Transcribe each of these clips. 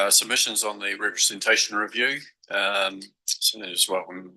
Submissions on the representation review. So I just welcome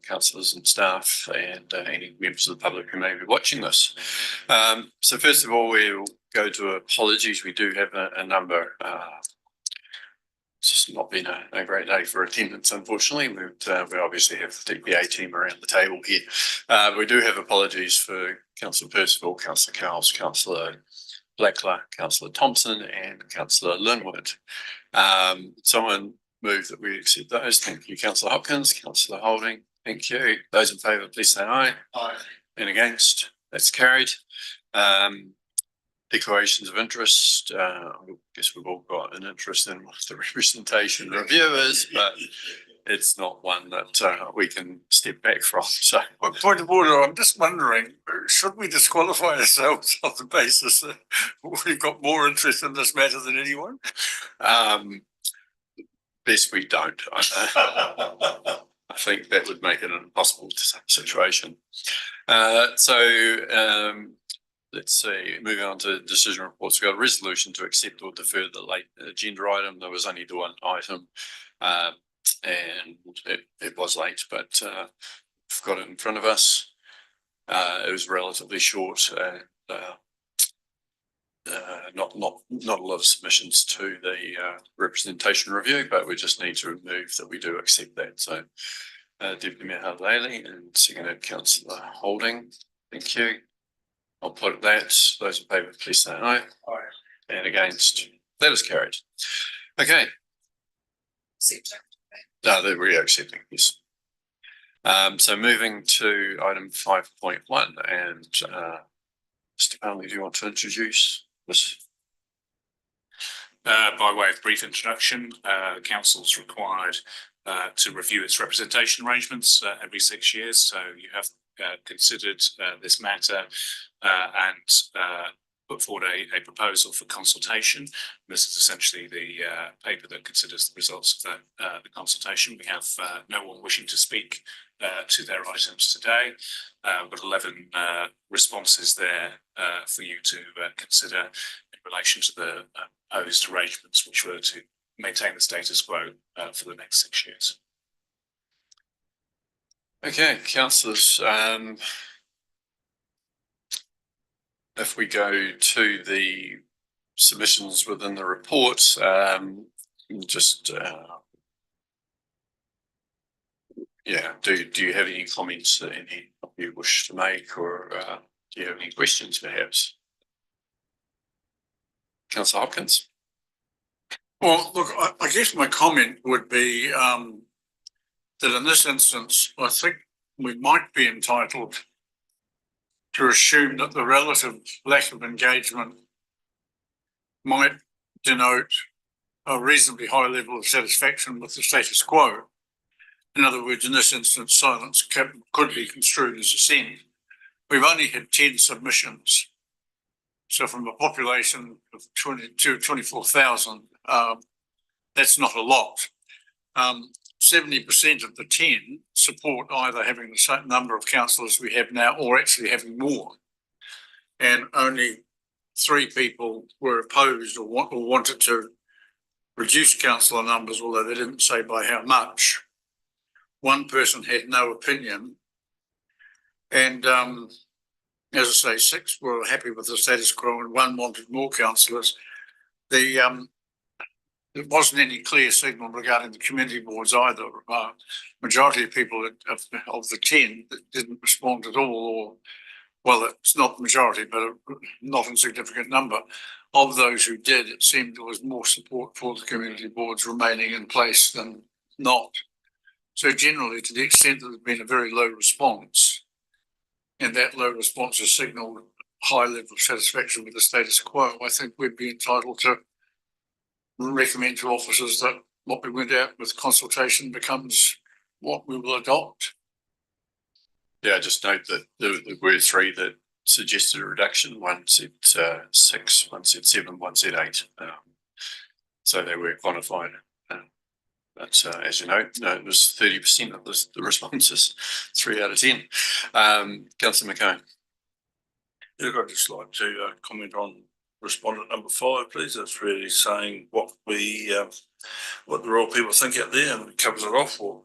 councillors and staff and any members of the public who may be watching this. So first of all, we'll go to apologies. We do have a number. It's just not been a great day for attendance, unfortunately. We obviously have the DPA team around the table here. We do have apologies for Councillor Percival, Councillor Cowles, Councillor Blackler, Councillor Thompson and Councillor Linwood. Someone move that we accept those. Thank you, Councillor Hopkins, Councillor Holding. Thank you. Those in favour, please say aye. Aye. And against? That's carried. Declarations of interest. I guess we've all got an interest in what the representation review is, but it's not one that we can step back from. So, point of order, I'm just wondering, should we disqualify ourselves on the basis that we've got more interest in this matter than anyone? Best we don't. I think that would make it an impossible situation. Let's see, moving on to decision reports. We've got a resolution to accept or defer the late agenda item. There was only the one item and it was late, but we've got it in front of us. It was relatively short. Not a lot of submissions to the representation review, but we just need to move that we do accept that. So Deputy Mayor Hardley and seconded Councillor Holding. Thank you. I'll put that. Those in favour, please say aye. Aye. And against? That is carried. Okay. No, they're re-accepting, yes. So moving to item 5.1, and Mr. Parley, do you want to introduce this? By way of brief introduction, council's required to review its representation arrangements every 6 years. So you have considered this matter and put forward a proposal for consultation. This is essentially the paper that considers the results of the consultation. We have no one wishing to speak to their items today. We've got 11 responses there for you to consider in relation to the proposed arrangements, which were to maintain the status quo for the next 6 years. Okay, councillors, if we go to the submissions within the report, do you have any comments that any of you wish to make, or do you have any questions perhaps? Councillor Hopkins. Well, look, I guess my comment would be that in this instance, I think we might be entitled to assume that the relative lack of engagement might denote a reasonably high level of satisfaction with the status quo. In other words, in this instance, silence could be construed as assent. We've only had 10 submissions. So from a population of 24,000, that's not a lot. 70% of the 10 support either having the same number of councillors we have now or actually having more. And only 3 people were opposed or wanted to reduce councillor numbers, although they didn't say by how much. 1 person had no opinion. And as I say, 6 were happy with the status quo and 1 wanted more councillors. There wasn't any clear signal regarding the community boards either. Majority of people of the 10 that didn't respond at all, or, well, it's not the majority, but a not insignificant number. Of those who did, it seemed there was more support for the community boards remaining in place than not. So generally, to the extent that there's been a very low response, and that low response has signalled high level of satisfaction with the status quo, I think we'd be entitled to recommend to officers that what we went out with consultation becomes what we will adopt. Yeah, just note that there were 3 that suggested a reduction. 1 said 6, 1 said 7, 1 said 8. So they were quantified. But as you know, it was 30% of the responses, 3 out of 10. Councillor McCone. I'd just like to comment on respondent number 5, please. That's really saying what we what the real people think out there and covers it off, or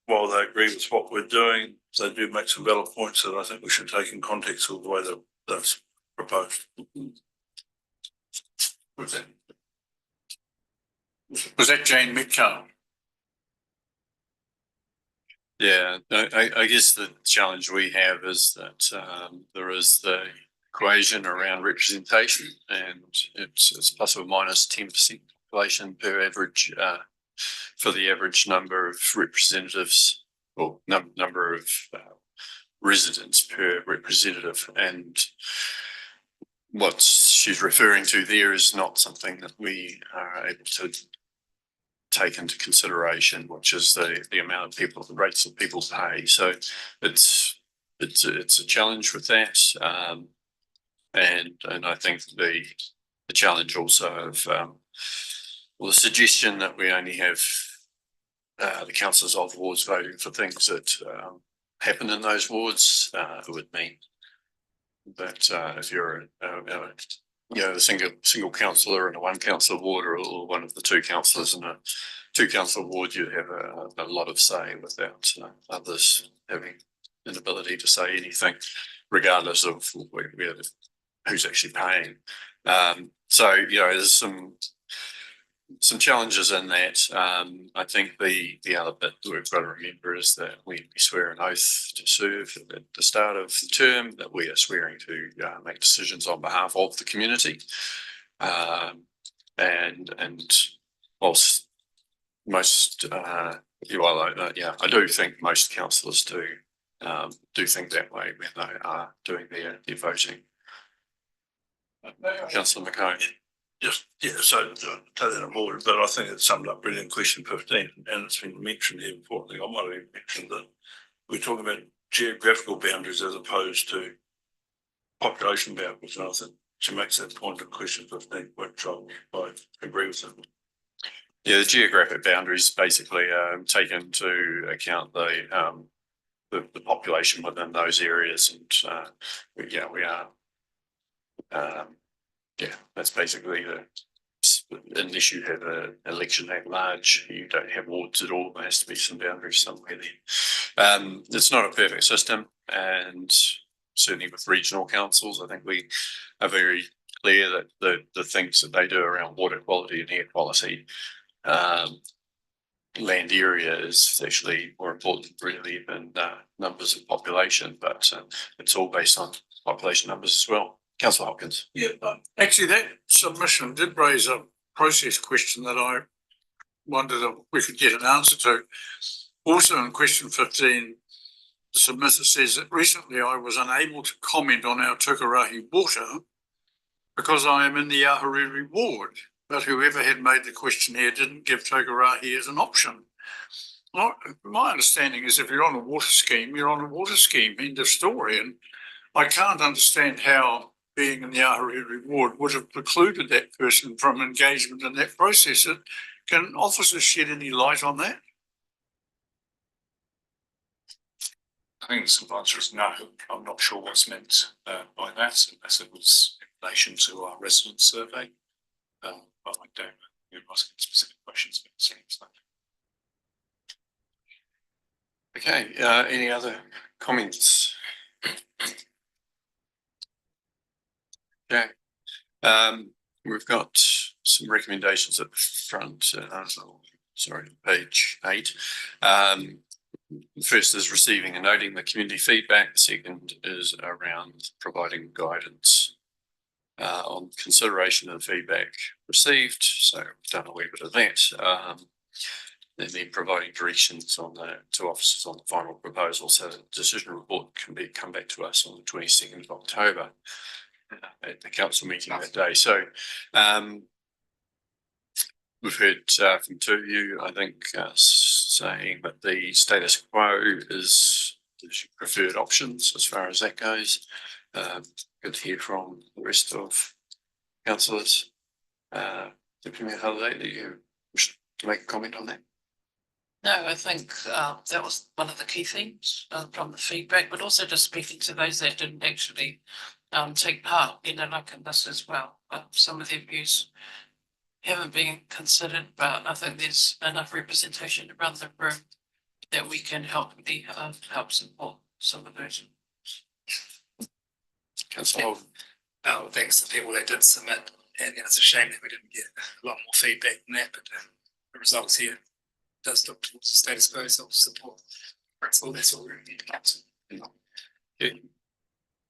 while they agree with what we're doing, they do make some valid points that I think we should take in context of the way that that's proposed. Was that Jane Metcalf? Yeah, I guess the challenge we have is that there is the equation around representation, and it's plus or minus 10% population per average for the average number of representatives or number of residents per representative. And what she's referring to there is not something that we are able to take into consideration, which is the amount of people, the rates that people pay. So it's a challenge with that, and I think the challenge also of the suggestion that we only have the councillors of wards voting for things that happen in those wards would mean that if you're a single councillor in a one councillor ward, or one of the two councillors in a two councillor ward, you have a lot of say without others having an ability to say anything, regardless of who's actually paying. So there's some challenges in that. I think the other bit that we've got to remember is that we swear an oath to serve at the start of the term, that we are swearing to make decisions on behalf of the community. And whilst most, I do think most councillors do think that way when they are doing their voting. Councillor McCone. So totally on board, but I think it summed up really in question 15, and it's been mentioned here before. I think I might have mentioned that we're talking about geographical boundaries as opposed to population boundaries, and I think she makes that point in question 15, which I agree with them. Yeah, the geographic boundaries basically take into account the population within those areas, and we are. That's basically unless you have an election at large, you don't have wards at all. There has to be some boundaries somewhere there. It's not a perfect system, and certainly with regional councils, I think we are very clear that the things that they do around water quality and air quality, land area is actually more important really than numbers of population, but it's all based on population numbers as well. Councillor Hopkins. Yeah, actually that submission did raise a process question that I wondered if we could get an answer to. Also in question 15, the submitter says that recently I was unable to comment on our Tukarahi water because I am in the Ahuriri ward, but whoever had made the question here didn't give Tukarahi as an option. Well, my understanding is if you're on a water scheme, you're on a water scheme, end of story, and I can't understand how being in the Ahuriri ward would have precluded that person from engagement in that process. Can officers shed any light on that? I think the simple answer is no. I'm not sure what's meant by that, unless it was in relation to our resident survey. But I don't know. You're asking specific questions. Okay, any other comments? Okay, we've got some recommendations at the front. Sorry, page 8. The first is receiving and noting the community feedback. The second is around providing guidance on consideration of the feedback received. So we've done a wee bit of that. And then providing directions to officers on the final proposal, so the decision report can come back to us on the 22nd of October at the council meeting that day. So we've heard from two of you, I think, saying that the status quo is preferred options as far as that goes. Good to hear from the rest of councillors. Deputy Mayor Halliday, do you wish to make a comment on that? No, I think that was one of the key themes from the feedback, but also just speaking to those that didn't actually take part, like in this as well. Some of their views haven't been considered, but I think there's enough representation around the room that we can help help support some of those. Councillor Holden. Thanks to people that did submit, and it's a shame that we didn't get a lot more feedback than that, but the results here does look towards the status quo, so support. That's all we need to council.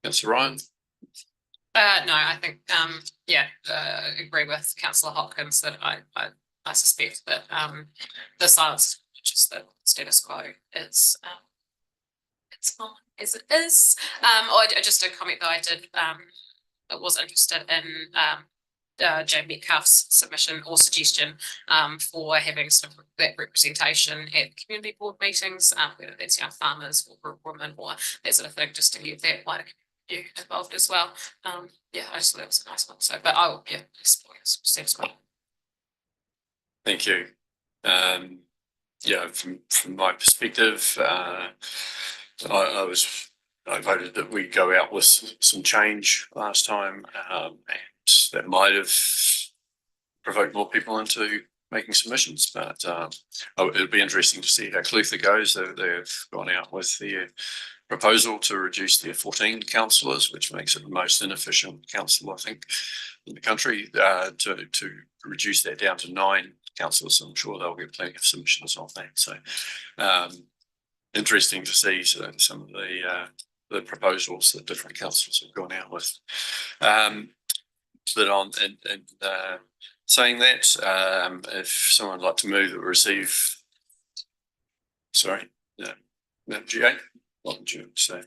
Councillor Ryan. No, I think, agree with councillor Hopkins that I suspect that, the silence, which is the status quo is, it's fine as it is. Just a comment that I did, I was interested in, Jane Metcalf's submission or suggestion, for having sort of that representation at community board meetings, whether that's young farmers or women or that sort of thing, just to get that wider community involved as well. I just thought that was a nice one. So, but I will, support status quo. Thank you. From my perspective, I voted that we go out with some change last time, and that might have provoked more people into making submissions. But it'll be interesting to see how Clutha goes. They've gone out with their proposal to reduce their 14 councillors, which makes it the most inefficient council, I think, in the country, to reduce that down to 9 councillors. I'm sure they'll get plenty of submissions on that. So interesting to see some of the proposals that different councillors have gone out with. Saying that, if someone would like to move that we receive, Madam GA, what would you say?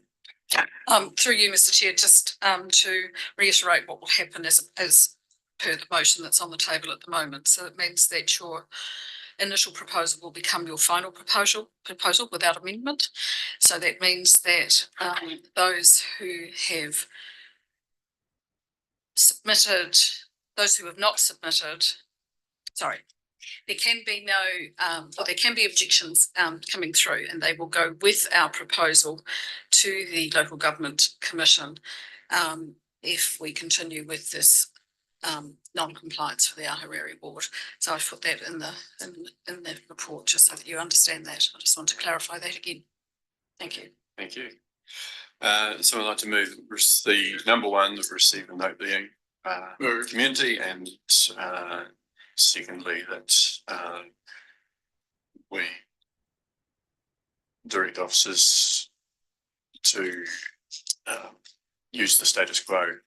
Through you, Mr. Chair, just to reiterate what will happen as per the motion that's on the table at the moment. So it means that your initial proposal will become your final proposal without amendment. So that means that those who have submitted, those who have not submitted, there can be there can be objections coming through, and they will go with our proposal to the Local Government Commission if we continue with this non-compliance for the Ahuriri Board. So I've put that in the report just so that you understand that. I just want to clarify that again. Thank you. Thank you. Someone like to move the number one that receive a note being community, and secondly that we direct officers to use the status quo.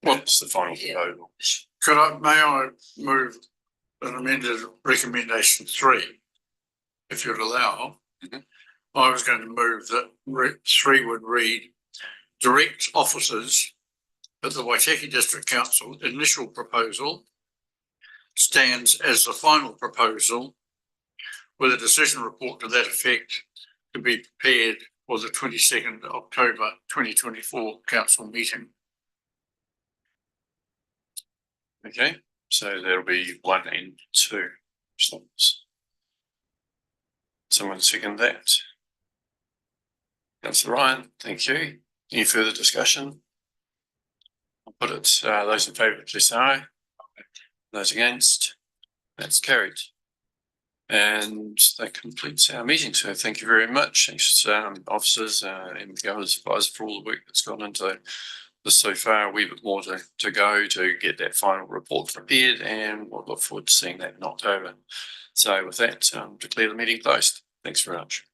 What's the final proposal? May I move an amended recommendation 3, if you'd allow? I was going to move that 3 would read: direct officers at the Waitaki District Council initial proposal stands as the final proposal, with a decision report to that effect to be prepared for the 22nd October 2024 council meeting. Okay, so there'll be 1 and 2 responses. Someone second that? Councillor Ryan, thank you. Any further discussion? I'll put it, those in favour, please say aye. Those against, that's carried. And that completes our meeting. So thank you very much. Thanks officers and governors advisor for all the work that's gone into this so far. A wee bit more to go to get that final report prepared, and we'll look forward to seeing that in October. So with that, declare the meeting closed. Thanks very much.